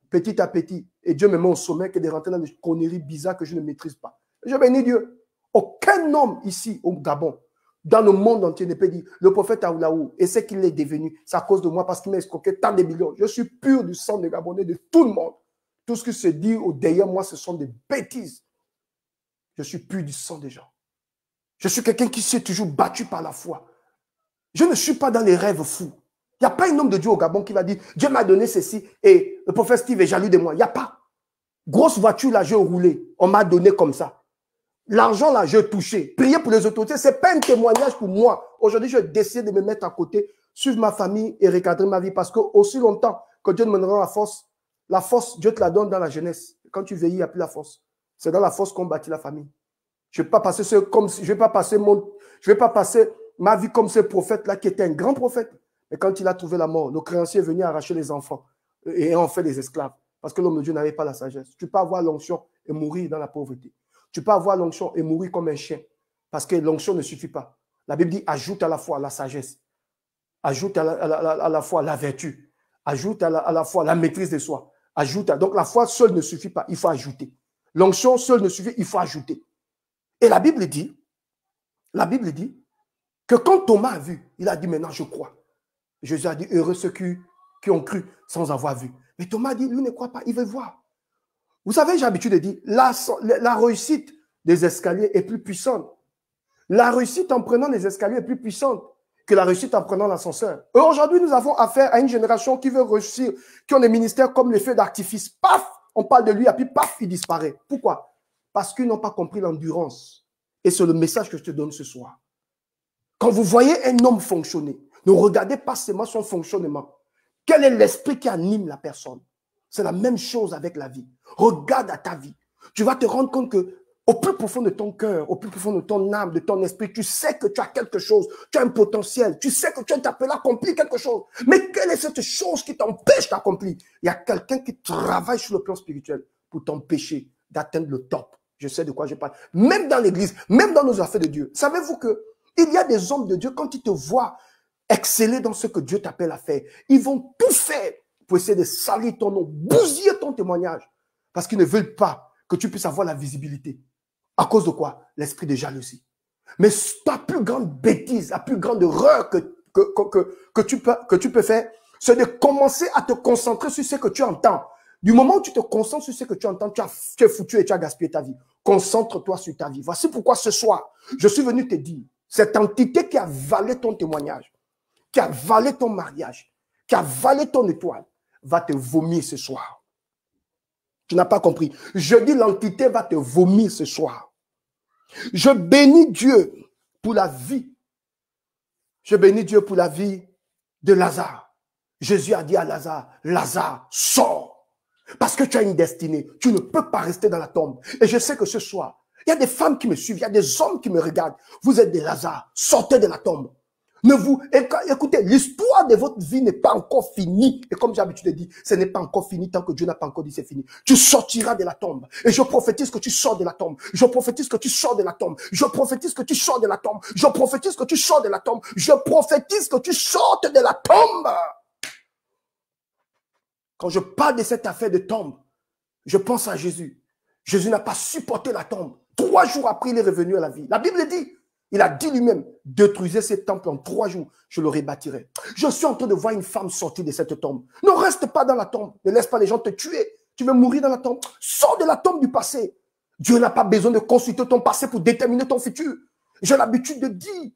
S1: petit à petit. Et Dieu me met au sommet que de rentrer dans des conneries bizarres que je ne maîtrise pas. Je bénis Dieu. Aucun homme ici au Gabon, dans le monde entier, ne peut dire le prophète Aoulaou, et c'est qu'il est devenu. C'est à cause de moi parce qu'il m'a escroqué tant de millions. Je suis pur du sang des Gabonais, de tout le monde. Tout ce qui se dit derrière moi, ce sont des bêtises. Je suis pur du sang des gens. Je suis quelqu'un qui s'est toujours battu par la foi. Je ne suis pas dans les rêves fous. Il n'y a pas un homme de Dieu au Gabon qui va dire Dieu m'a donné ceci et le prophète Steve est jaloux de moi. Il n'y a pas. Grosse voiture, là, j'ai roulé. On m'a donné comme ça. L'argent, là, j'ai touché. Prier pour les autorités, ce n'est pas un témoignage pour moi. Aujourd'hui, je décide de me mettre à côté, suivre ma famille et recadrer ma vie parce que aussi longtemps que Dieu me donnera la force, Dieu te la donne dans la jeunesse. Quand tu vieillis, il n'y a plus la force. C'est dans la force qu'on bâtit la famille. Je ne vais pas passer ma vie comme ce prophète-là qui était un grand prophète. Mais quand il a trouvé la mort, le créancier est venu arracher les enfants et en fait des esclaves. Parce que l'homme de Dieu n'avait pas la sagesse. Tu peux avoir l'onction et mourir dans la pauvreté. Tu peux avoir l'onction et mourir comme un chien. Parce que l'onction ne suffit pas. La Bible dit ajoute à la foi la sagesse. Ajoute à la foi la vertu. Ajoute à la foi la maîtrise de soi. Donc la foi seule ne suffit pas. Il faut ajouter. L'onction seule ne suffit, il faut ajouter. Et la Bible dit que quand Thomas a vu, il a dit maintenant je crois. Jésus a dit heureux ceux qui ont cru sans avoir vu. Mais Thomas a dit lui ne croit pas, il veut voir. Vous savez, j'ai l'habitude de dire la réussite des escaliers est plus puissante. La réussite en prenant les escaliers est plus puissante que la réussite en prenant l'ascenseur. Et aujourd'hui, nous avons affaire à une génération qui veut réussir, qui ont des ministères comme les feux d'artifice. Paf! On parle de lui et puis paf, il disparaît. Pourquoi? Parce qu'ils n'ont pas compris l'endurance. Et c'est le message que je te donne ce soir. Quand vous voyez un homme fonctionner, ne regardez pas seulement son fonctionnement. Quel est l'esprit qui anime la personne? C'est la même chose avec la vie. Regarde à ta vie. Tu vas te rendre compte que au plus profond de ton cœur, au plus profond de ton âme, de ton esprit, tu sais que tu as quelque chose, tu as un potentiel, tu sais que tu es appelé à accomplir quelque chose. Mais quelle est cette chose qui t'empêche d'accomplir? Il y a quelqu'un qui travaille sur le plan spirituel pour t'empêcher d'atteindre le top. Je sais de quoi je parle. Même dans l'église, même dans nos affaires de Dieu. Savez-vous que il y a des hommes de Dieu, quand ils te voient exceller dans ce que Dieu t'appelle à faire, ils vont tout faire pour essayer de salir ton nom, bousiller ton témoignage. Parce qu'ils ne veulent pas que tu puisses avoir la visibilité. À cause de quoi? L'esprit de jalousie. Mais ta plus grande bêtise, la plus grande erreur que tu peux faire, c'est de commencer à te concentrer sur ce que tu entends. Du moment où tu te concentres sur ce que tu entends, tu es foutu et tu as gaspillé ta vie. Concentre-toi sur ta vie. Voici pourquoi ce soir, je suis venu te dire, cette entité qui a avalé ton témoignage, qui a avalé ton mariage, qui a avalé ton étoile, va te vomir ce soir. Tu n'as pas compris. Je dis l'entité va te vomir ce soir. Je bénis Dieu pour la vie. Je bénis Dieu pour la vie de Lazare. Jésus a dit à Lazare, Lazare, sors. Parce que tu as une destinée. Tu ne peux pas rester dans la tombe. Et je sais que ce soir, il y a des femmes qui me suivent, il y a des hommes qui me regardent. Vous êtes des Lazare. Sortez de la tombe. Écoutez, l'histoire de votre vie n'est pas encore finie. Et comme j'ai l'habitude de dire, ce n'est pas encore fini tant que Dieu n'a pas encore dit c'est fini. Tu sortiras de la tombe. Et je prophétise que tu sors de la tombe. Je prophétise que tu sors de la tombe. Je prophétise que tu sors de la tombe. Je prophétise que tu sors de la tombe. Je prophétise que tu sortes de la tombe. Quand je parle de cette affaire de tombe, je pense à Jésus. Jésus n'a pas supporté la tombe. 3 jours après, il est revenu à la vie. La Bible dit, il a dit lui-même, détruisez ce temple en 3 jours, je le rebâtirai. Je suis en train de voir une femme sortir de cette tombe. Ne reste pas dans la tombe. Ne laisse pas les gens te tuer. Tu veux mourir dans la tombe. Sors de la tombe du passé. Dieu n'a pas besoin de consulter ton passé pour déterminer ton futur. J'ai l'habitude de dire,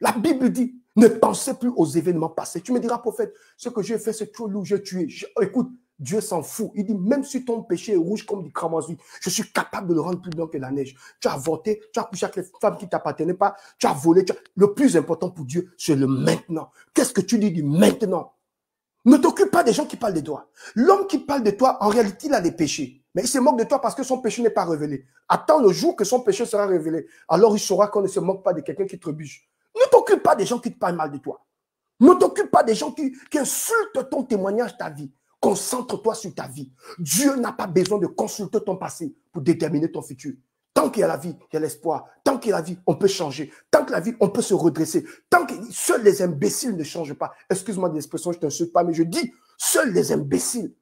S1: la Bible dit, ne pensez plus aux événements passés. Tu me diras, prophète, ce que j'ai fait, c'est trop lourd, j'ai tué. Écoute, Dieu s'en fout. Il dit, même si ton péché est rouge comme du cramoisi, je suis capable de le rendre plus blanc que la neige. Tu as avorté, tu as couché avec les femmes qui ne t'appartenaient pas, tu as volé. Le plus important pour Dieu, c'est le maintenant. Qu'est-ce que tu dis du maintenant? Ne t'occupe pas des gens qui parlent de toi. L'homme qui parle de toi, en réalité, il a des péchés. Mais il se moque de toi parce que son péché n'est pas révélé. Attends le jour que son péché sera révélé. Alors il saura qu'on ne se moque pas de quelqu'un qui trébuche. Ne t'occupe pas des gens qui te parlent mal de toi. Ne t'occupe pas des gens qui insultent ton témoignage, ta vie. Concentre-toi sur ta vie. Dieu n'a pas besoin de consulter ton passé pour déterminer ton futur. Tant qu'il y a la vie, il y a l'espoir. Tant qu'il y a la vie, on peut changer. Tant que la vie, on peut se redresser. Tant que seuls les imbéciles ne changent pas. Excuse-moi de l'expression, je ne t'insulte pas, mais je dis, seuls les imbéciles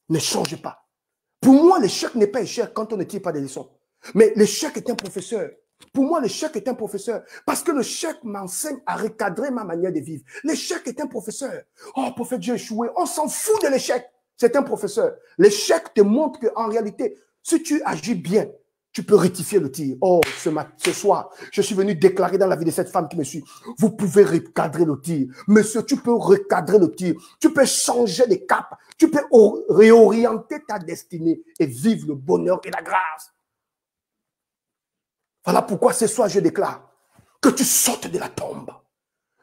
S1: ne changent pas. Pour moi, l'échec n'est pas échec quand on ne tire pas des leçons. Mais l'échec est un professeur. Pour moi, l'échec est un professeur. Parce que l'échec m'enseigne à recadrer ma manière de vivre. L'échec est un professeur. Oh, prophète, j'ai échoué. On s'en fout de l'échec. C'est un professeur. L'échec te montre qu'en réalité, si tu agis bien, tu peux rectifier le tir. Oh, ce soir, je suis venu déclarer dans la vie de cette femme qui me suit. Vous pouvez recadrer le tir. Monsieur, tu peux recadrer le tir. Tu peux changer de cap. Tu peux réorienter ta destinée et vivre le bonheur et la grâce. Voilà pourquoi ce soir, je déclare que tu sortes de la tombe.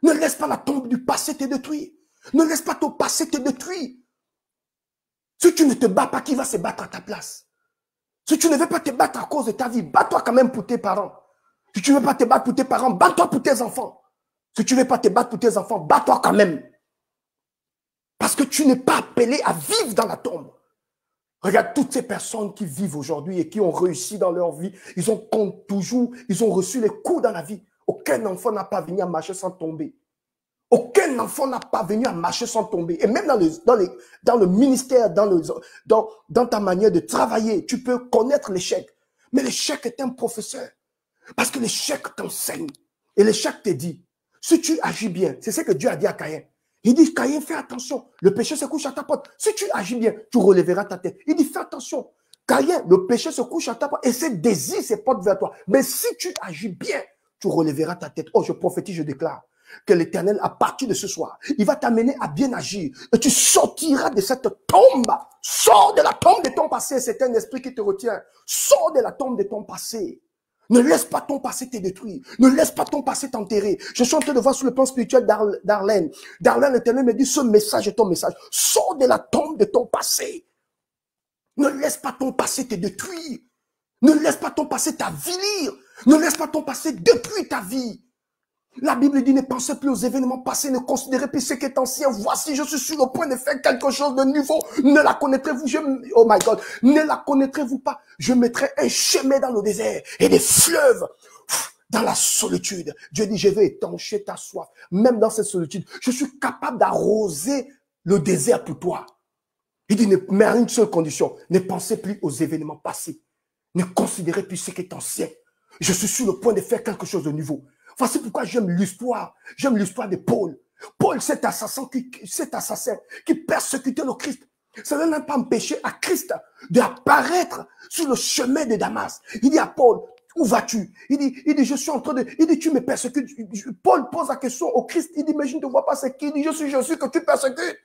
S1: Ne laisse pas la tombe du passé te détruire. Ne laisse pas ton passé te détruire. Si tu ne te bats pas, qui va se battre à ta place? Si tu ne veux pas te battre à cause de ta vie, bats-toi quand même pour tes parents. Si tu ne veux pas te battre pour tes parents, bats-toi pour tes enfants. Si tu ne veux pas te battre pour tes enfants, bats-toi quand même. Parce que tu n'es pas appelé à vivre dans la tombe. Regarde toutes ces personnes qui vivent aujourd'hui et qui ont réussi dans leur vie. Ils ont reçu les coups dans la vie. Aucun enfant n'a pas venu à marcher sans tomber. Aucun enfant n'a pas venu à marcher sans tomber. Et même dans le ministère, dans ta manière de travailler, tu peux connaître l'échec. Mais l'échec est un professeur. Parce que l'échec t'enseigne. Et l'échec te dit, si tu agis bien, c'est ce que Dieu a dit à Caïn. Il dit, Caïn, fais attention. Le péché se couche à ta porte. Si tu agis bien, tu relèveras ta tête. Il dit, fais attention. Caïn, le péché se couche à ta porte et ses désirs se portent vers toi. Mais si tu agis bien, tu relèveras ta tête. Oh, je prophétise, je déclare que l'Éternel, à partir de ce soir, il va t'amener à bien agir. Et tu sortiras de cette tombe. Sors de la tombe de ton passé. C'est un esprit qui te retient. Sors de la tombe de ton passé. Ne laisse pas ton passé te détruire. Ne laisse pas ton passé t'enterrer. Je suis en train de voir sur le plan spirituel d'Arlène. D'Arlène, l'Éternel me dit, ce message est ton message. Sors de la tombe de ton passé. Ne laisse pas ton passé te détruire. Ne laisse pas ton passé t'avilir. Ne laisse pas ton passé détruire ta vie. La Bible dit, ne pensez plus aux événements passés, ne considérez plus ce qui est ancien. Voici, je suis sur le point de faire quelque chose de nouveau. Ne la connaîtrez-vous, oh my God, ne la connaîtrez-vous pas. Je mettrai un chemin dans le désert et des fleuves dans la solitude. Dieu dit, je vais étancher ta soif. Même dans cette solitude, je suis capable d'arroser le désert pour toi. Il dit, mais à une seule condition, ne pensez plus aux événements passés. Ne considérez plus ce qui est ancien. Je suis sur le point de faire quelque chose de nouveau. Voici pourquoi j'aime l'histoire. J'aime l'histoire de Paul. Paul, cet assassin qui persécutait le Christ. Ça n'a pas empêché à Christ d'apparaître sur le chemin de Damas. Il dit à Paul, où vas-tu? Il dit, je suis en train de... Il dit, tu me persécutes. Paul pose la question au Christ. Il dit, mais je ne te vois pas, c'est qui? Il dit, je suis Jésus que tu persécutes.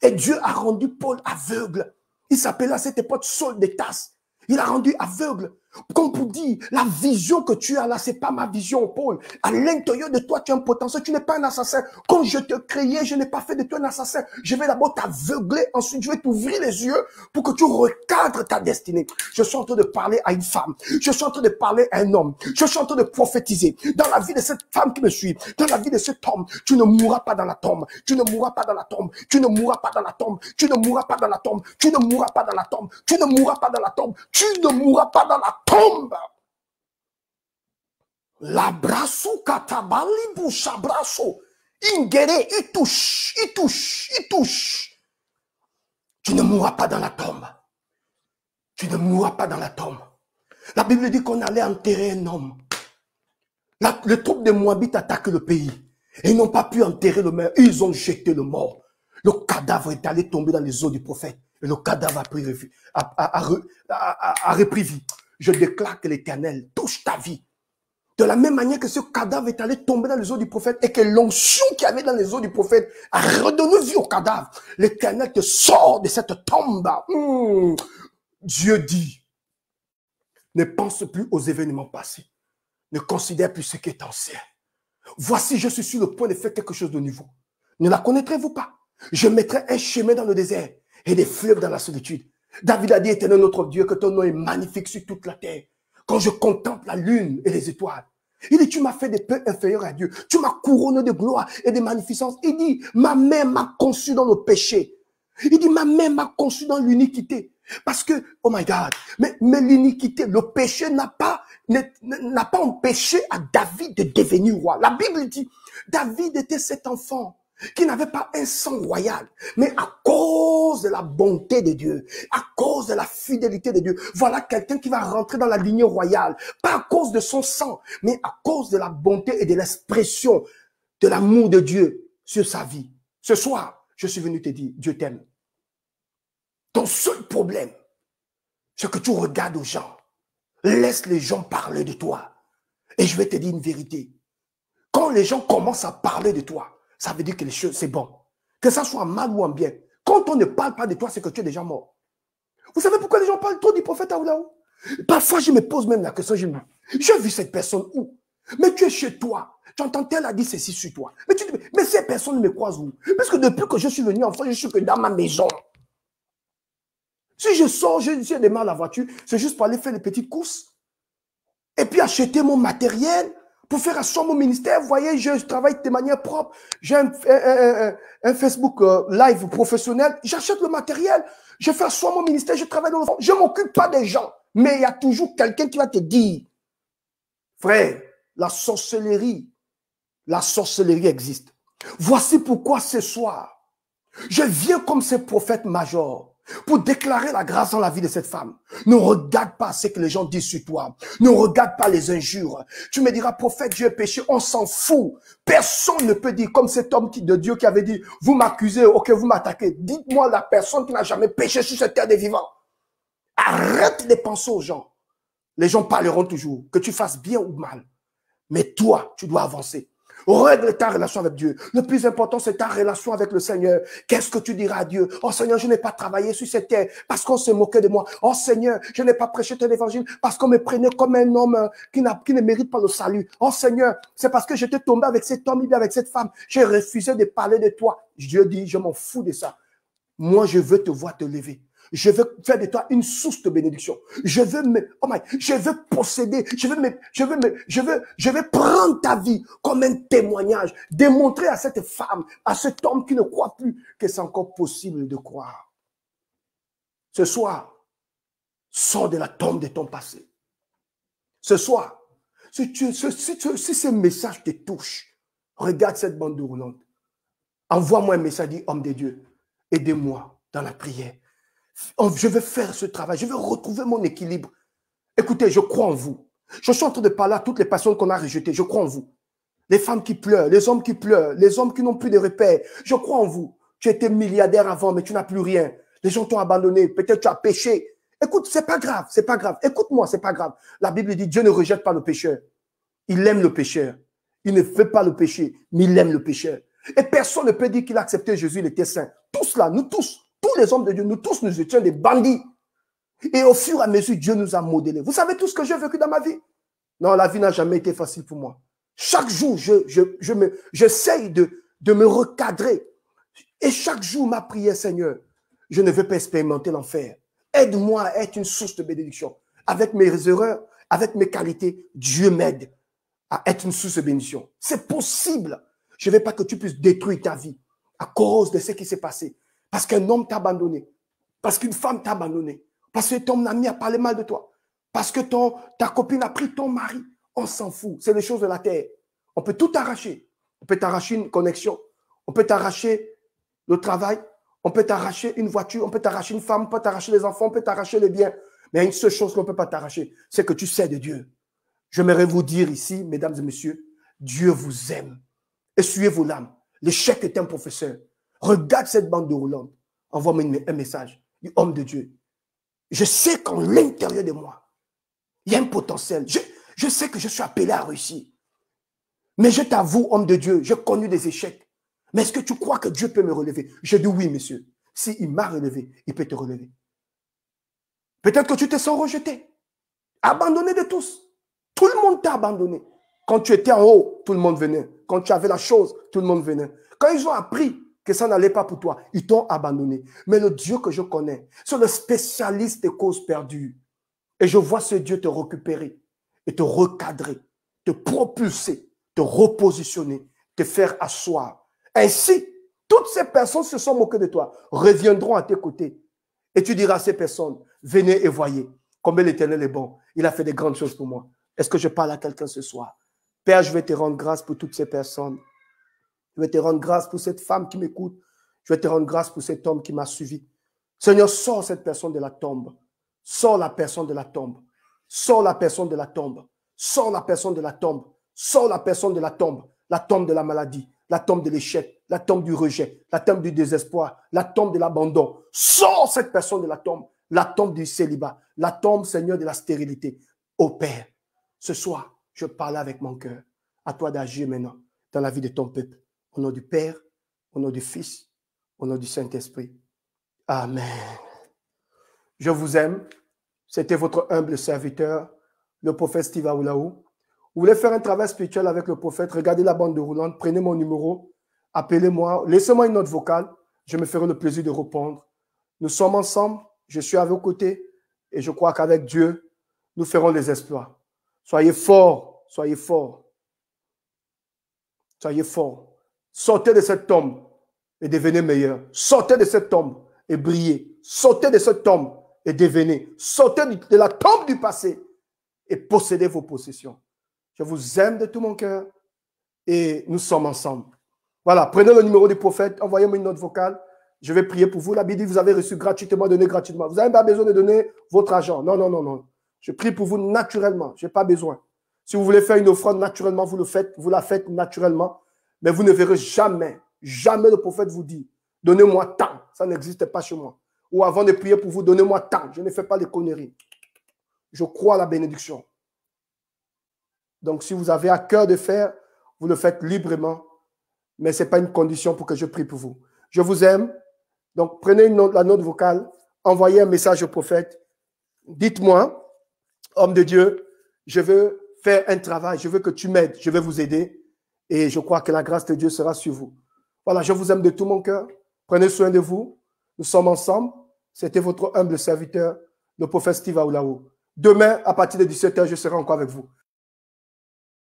S1: Et Dieu a rendu Paul aveugle. Il s'appelait à cette époque Saul de Tarse. Il a rendu aveugle. Comme pour dire, la vision que tu as là, c'est pas ma vision, Paul. À l'intérieur de toi, tu as un potentiel. Tu n'es pas un assassin. Quand je te créais, je n'ai pas fait de toi un assassin. Je vais d'abord t'aveugler. Ensuite, je vais t'ouvrir les yeux pour que tu recadres ta destinée. Je suis en train de parler à une femme. Je suis en train de parler à un homme. Je suis en train de prophétiser. Dans la vie de cette femme qui me suit, dans la vie de cet homme, tu ne mourras pas dans la tombe. Tu ne mourras pas dans la tombe. Tu ne mourras pas dans la tombe. Tu ne mourras pas dans la tombe. Tu ne mourras pas dans la tombe. Tu ne mourras pas dans la tombe. Tu ne mourras pas dans la tombe. La brasso katabali boucha brasso. Ingere, il touche, il touche, il touche. Tu ne mourras pas dans la tombe. Tu ne mourras pas dans la tombe. La Bible dit qu'on allait enterrer un homme. Le troupe des Moabites attaque le pays. Et ils n'ont pas pu enterrer le mort. Ils ont jeté le mort. Le cadavre est allé tomber dans les eaux du prophète. Et le cadavre a repris vie. Je déclare que l'Éternel touche ta vie. De la même manière que ce cadavre est allé tomber dans les eaux du prophète et que l'onction qu'il y avait dans les eaux du prophète a redonné vie au cadavre. L'Éternel te sort de cette tombe. Dieu dit, ne pense plus aux événements passés. Ne considère plus ce qui est ancien. Voici, je suis sur le point de faire quelque chose de nouveau. Ne la connaîtrez-vous pas? Je mettrai un chemin dans le désert et des fleuves dans la solitude. David a dit, Éternel notre Dieu, que ton nom est magnifique sur toute la terre. Quand je contemple la lune et les étoiles, il dit, tu m'as fait des peu inférieurs à Dieu. Tu m'as couronné de gloire et de magnificence. Il dit, ma mère m'a conçu dans le péché. Il dit, ma mère m'a conçu dans l'iniquité. Parce que, oh my God, mais l'iniquité, le péché n'a pas empêché à David de devenir roi. La Bible dit, David était cet enfant qui n'avait pas un sang royal, mais à cause de la bonté de Dieu, à cause de la fidélité de Dieu, voilà quelqu'un qui va rentrer dans la lignée royale, pas à cause de son sang, mais à cause de la bonté et de l'expression de l'amour de Dieu sur sa vie. Ce soir, je suis venu te dire, Dieu t'aime. Ton seul problème, c'est que tu regardes aux gens, laisse les gens parler de toi. Et je vais te dire une vérité. Quand les gens commencent à parler de toi, ça veut dire que les choses, c'est bon. Que ça soit mal ou en bien. Quand on ne parle pas de toi, c'est que tu es déjà mort. Vous savez pourquoi les gens parlent trop du prophète Aoulaou? Parfois, je me pose même la question, j'ai vu cette personne où? Mais tu es chez toi. Tu entends tel a dit ceci sur toi. Mais tu dis, mais ces personnes me croisent où? Parce que depuis que je suis venu en France, je suis que dans ma maison. Si je sors, je démarre la voiture, c'est juste pour aller faire les petites courses. Et puis acheter mon matériel. Pour faire asseoir mon ministère, vous voyez, je travaille de manière propre. J'ai un Facebook live professionnel. J'achète le matériel. Je fais asseoir mon ministère. Je travaille dans le fond. Je ne m'occupe pas des gens. Mais il y a toujours quelqu'un qui va te dire, frère, la sorcellerie existe. Voici pourquoi ce soir, je viens comme ce prophète major pour déclarer la grâce dans la vie de cette femme. Ne regarde pas ce que les gens disent sur toi. Ne regarde pas les injures. Tu me diras, prophète, Dieu est péché. On s'en fout. Personne ne peut dire, comme cet homme de Dieu qui avait dit, vous m'accusez, ok, vous m'attaquez. Dites-moi la personne qui n'a jamais péché sur cette terre des vivants. Arrête de penser aux gens. Les gens parleront toujours, que tu fasses bien ou mal. Mais toi, tu dois avancer. Règle ta relation avec Dieu. Le plus important, c'est ta relation avec le Seigneur. Qu'est-ce que tu diras à Dieu? Oh Seigneur, je n'ai pas travaillé sur cette terre parce qu'on se moquait de moi. Oh Seigneur, je n'ai pas prêché ton évangile parce qu'on me prenait comme un homme qui ne mérite pas le salut. Oh Seigneur, c'est parce que j'étais tombé avec cet homme, avec cette femme. J'ai refusé de parler de toi. Dieu dit, je m'en fous de ça. Moi, je veux te voir te lever. Je veux faire de toi une source de bénédiction. Je veux posséder. Je veux prendre ta vie comme un témoignage. Démontrer à cette femme, à cet homme qui ne croit plus que c'est encore possible de croire. Ce soir, sors de la tombe de ton passé. Ce soir, si ce message te touche, regarde cette bande roulante. Envoie-moi un message, dit homme de Dieu. Aidez-moi dans la prière. Je veux faire ce travail. Je veux retrouver mon équilibre. Écoutez, je crois en vous. Je suis en train de parler à toutes les personnes qu'on a rejetées. Je crois en vous. Les femmes qui pleurent, les hommes qui pleurent, les hommes qui n'ont plus de repères. Je crois en vous. Tu étais milliardaire avant, mais tu n'as plus rien. Les gens t'ont abandonné. Peut-être tu as péché. Écoute, c'est pas grave, c'est pas grave. Écoute-moi, c'est pas grave. La Bible dit, Dieu ne rejette pas le pécheur. Il aime le pécheur. Il ne fait pas le péché, mais il aime le pécheur. Et personne ne peut dire qu'il a accepté Jésus, il était saint. Tous là, nous tous les hommes de Dieu, nous tous, nous étions des bandits. Et au fur et à mesure, Dieu nous a modelés. Vous savez tout ce que j'ai vécu dans ma vie? Non, la vie n'a jamais été facile pour moi. Chaque jour, j'essaye de me recadrer. Et chaque jour, ma prière, Seigneur, je ne veux pas expérimenter l'enfer. Aide-moi à être une source de bénédiction. Avec mes erreurs, avec mes qualités, Dieu m'aide à être une source de bénédiction. C'est possible. Je ne veux pas que tu puisses détruire ta vie à cause de ce qui s'est passé. Parce qu'un homme t'a abandonné. Parce qu'une femme t'a abandonné. Parce que ton ami a parlé mal de toi. Parce que ta copine a pris ton mari. On s'en fout. C'est les choses de la terre. On peut tout arracher. On peut t'arracher une connexion. On peut t'arracher le travail. On peut t'arracher une voiture. On peut t'arracher une femme. On peut t'arracher les enfants. On peut t'arracher les biens. Mais il y a une seule chose qu'on ne peut pas t'arracher. C'est que tu sais de Dieu. J'aimerais vous dire ici, mesdames et messieurs, Dieu vous aime. Essuyez vos larmes. L'échec est un professeur. Regarde cette bande de roulante. Envoie-moi un message du homme de Dieu. Je sais qu'en l'intérieur de moi, il y a un potentiel. Je sais que je suis appelé à réussir. Mais je t'avoue, homme de Dieu, j'ai connu des échecs. Mais est-ce que tu crois que Dieu peut me relever? Je dis oui, monsieur. S'il m'a relevé, il peut te relever. Peut-être que tu te sens rejeté, abandonné de tous. Tout le monde t'a abandonné. Quand tu étais en haut, tout le monde venait. Quand tu avais la chose, tout le monde venait. Quand ils ont appris que ça n'allait pas pour toi, ils t'ont abandonné. Mais le Dieu que je connais, c'est le spécialiste des causes perdues. Et je vois ce Dieu te récupérer et te recadrer, te propulser, te repositionner, te faire asseoir. Ainsi, toutes ces personnes se sont moquées de toi, reviendront à tes côtés. Et tu diras à ces personnes, venez et voyez combien l'Éternel est bon. Il a fait des grandes choses pour moi. Est-ce que je parle à quelqu'un ce soir? Père, je vais te rendre grâce pour toutes ces personnes. Je vais te rendre grâce pour cette femme qui m'écoute. Je vais te rendre grâce pour cet homme qui m'a suivi. Seigneur, sors cette personne de la tombe. Sors la personne de la tombe. Sors la personne de la tombe. Sors la personne de la tombe. Sors la personne de la tombe. La tombe de la maladie. La tombe de l'échec. La tombe du rejet. La tombe du désespoir. La tombe de l'abandon. Sors cette personne de la tombe. La tombe du célibat. La tombe, Seigneur, de la stérilité. Ô Père, ce soir, je parle avec mon cœur. À toi d'agir maintenant dans la vie de ton peuple. Au nom du Père, au nom du Fils, au nom du Saint-Esprit. Amen. Je vous aime. C'était votre humble serviteur, le prophète Steve Aoulaou. Vous voulez faire un travail spirituel avec le prophète, regardez la bande de roulante, prenez mon numéro, appelez-moi, laissez-moi une note vocale, je me ferai le plaisir de répondre. Nous sommes ensemble, je suis à vos côtés et je crois qu'avec Dieu, nous ferons des exploits. Soyez forts, soyez forts. Soyez forts. Sortez de cette tombe et devenez meilleurs. Sortez de cette tombe et brillez. Sortez de cette tombe et devenez. Sortez de la tombe du passé et possédez vos possessions. Je vous aime de tout mon cœur et nous sommes ensemble. Voilà, prenez le numéro du prophète, envoyez-moi une note vocale. Je vais prier pour vous. La Bible dit, vous avez reçu gratuitement, donné gratuitement. Vous n'avez pas besoin de donner votre argent. Non, non, non, non. Je prie pour vous naturellement. Je n'ai pas besoin. Si vous voulez faire une offrande naturellement, vous le faites, vous la faites naturellement. Mais vous ne verrez jamais, jamais le prophète vous dit, donnez-moi tant. Ça n'existe pas chez moi. Ou avant de prier pour vous, donnez-moi tant. Je ne fais pas les conneries. Je crois à la bénédiction. Donc, si vous avez à cœur de faire, vous le faites librement. Mais ce n'est pas une condition pour que je prie pour vous. Je vous aime. Donc, prenez la note vocale. Envoyez un message au prophète. Dites-moi, homme de Dieu, je veux faire un travail. Je veux que tu m'aides. Je vais vous aider. Et je crois que la grâce de Dieu sera sur vous. Voilà, je vous aime de tout mon cœur. Prenez soin de vous. Nous sommes ensemble. C'était votre humble serviteur, le prophète Steve Aoulaou. Demain, à partir de 17h, je serai encore avec vous.